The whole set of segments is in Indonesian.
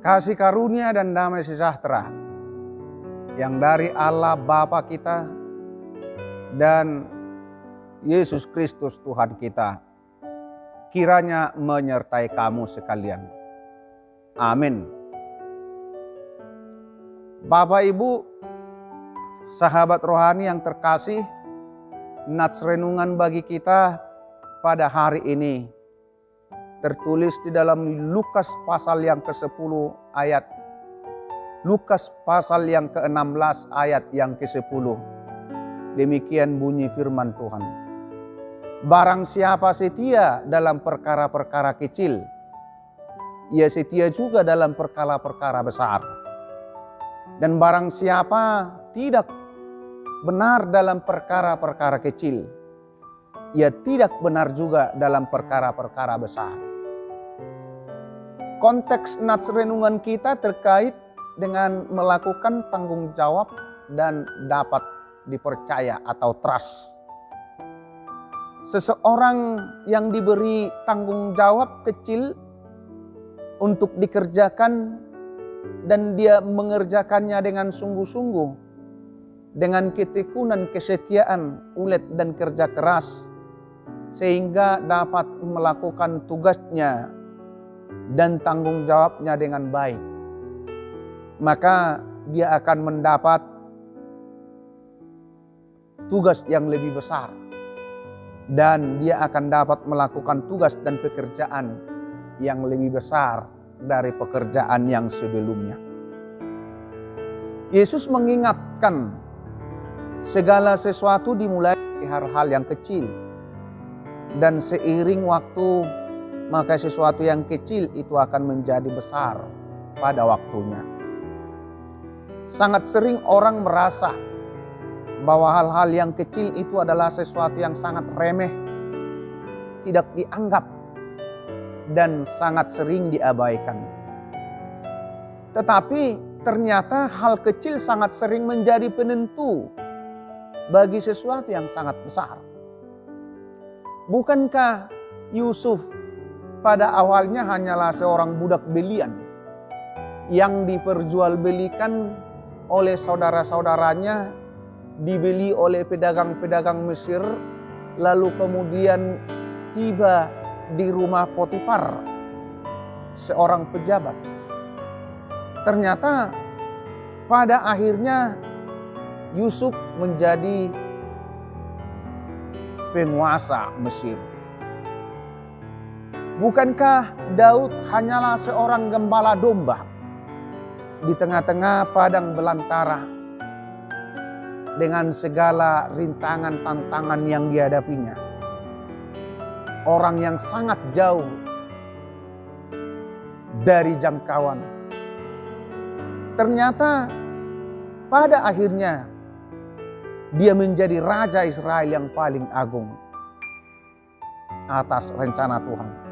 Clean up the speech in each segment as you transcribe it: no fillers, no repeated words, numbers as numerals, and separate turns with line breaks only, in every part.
Kasih karunia dan damai sejahtera yang dari Allah Bapa kita dan Yesus Kristus Tuhan kita kiranya menyertai kamu sekalian. Amin. Bapak Ibu, sahabat rohani yang terkasih, nats renungan bagi kita pada hari ini tertulis di dalam Lukas pasal yang ke-10 ayat Lukas pasal yang ke-16 ayat yang ke-10. Demikian bunyi firman Tuhan. Barang siapa setia dalam perkara-perkara kecil, ia setia juga dalam perkara-perkara besar. Dan barang siapa tidak benar dalam perkara-perkara kecil, ia tidak benar juga dalam perkara-perkara besar. Konteks nats renungan kita terkait dengan melakukan tanggung jawab dan dapat dipercaya atau trust. Seseorang yang diberi tanggung jawab kecil untuk dikerjakan dan dia mengerjakannya dengan sungguh-sungguh, dengan ketekunan, kesetiaan, ulet dan kerja keras, sehingga dapat melakukan tugasnya dan tanggung jawabnya dengan baik, maka dia akan mendapat tugas yang lebih besar dan dia akan dapat melakukan tugas dan pekerjaan yang lebih besar dari pekerjaan yang sebelumnya. Yesus mengingatkan segala sesuatu dimulai dari hal-hal yang kecil, dan seiring waktu maka sesuatu yang kecil itu akan menjadi besar pada waktunya. Sangat sering orang merasa bahwa hal-hal yang kecil itu adalah sesuatu yang sangat remeh, tidak dianggap, dan sangat sering diabaikan. Tetapi ternyata hal kecil sangat sering menjadi penentu bagi sesuatu yang sangat besar. Bukankah Yusuf pada awalnya hanyalah seorang budak belian yang diperjualbelikan oleh saudara-saudaranya, dibeli oleh pedagang-pedagang Mesir, lalu kemudian tiba di rumah Potifar, seorang pejabat. Ternyata pada akhirnya Yusuf menjadi penguasa Mesir. Bukankah Daud hanyalah seorang gembala domba di tengah-tengah padang belantara dengan segala rintangan tantangan yang dihadapinya? Orang yang sangat jauh dari jangkauan. Ternyata pada akhirnya dia menjadi raja Israel yang paling agung atas rencana Tuhan.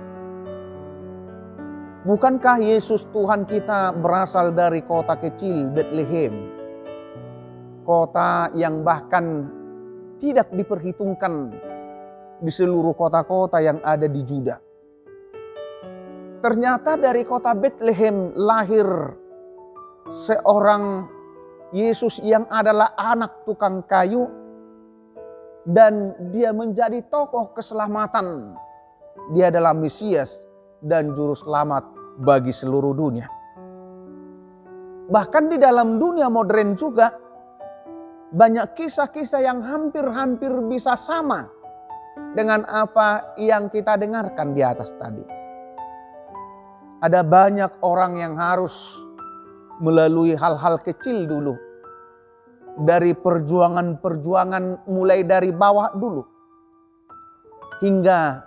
Bukankah Yesus Tuhan kita berasal dari kota kecil Bethlehem, kota yang bahkan tidak diperhitungkan di seluruh kota-kota yang ada di Juda. Ternyata dari kota Bethlehem lahir seorang Yesus yang adalah anak tukang kayu, dan dia menjadi tokoh keselamatan. Dia adalah Mesias dan juru selamat bagi seluruh dunia. Bahkan di dalam dunia modern juga banyak kisah-kisah yang hampir-hampir bisa sama dengan apa yang kita dengarkan di atas tadi. Ada banyak orang yang harus melalui hal-hal kecil dulu, dari perjuangan-perjuangan mulai dari bawah dulu, hingga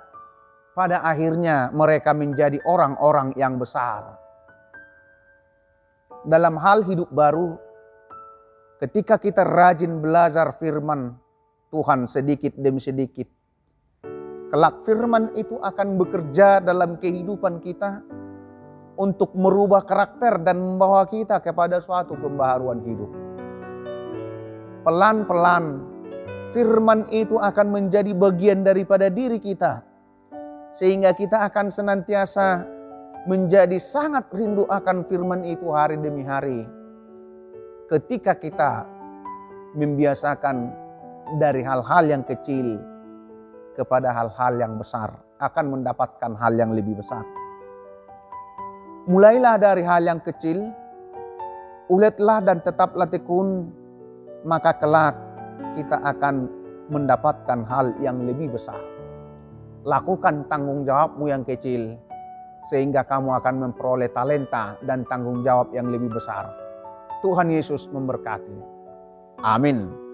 pada akhirnya mereka menjadi orang-orang yang besar. Dalam hal hidup baru, ketika kita rajin belajar firman Tuhan sedikit demi sedikit, kelak firman itu akan bekerja dalam kehidupan kita untuk merubah karakter dan membawa kita kepada suatu pembaharuan hidup. Pelan-pelan firman itu akan menjadi bagian daripada diri kita, sehingga kita akan senantiasa menjadi sangat rindu akan firman itu hari demi hari. Ketika kita membiasakan dari hal-hal yang kecil kepada hal-hal yang besar, akan mendapatkan hal yang lebih besar. Mulailah dari hal yang kecil, uletlah dan tetaplah tekun, maka kelak kita akan mendapatkan hal yang lebih besar. Lakukan tanggung jawabmu yang kecil, sehingga kamu akan memperoleh talenta dan tanggung jawab yang lebih besar. Tuhan Yesus memberkati. Amin.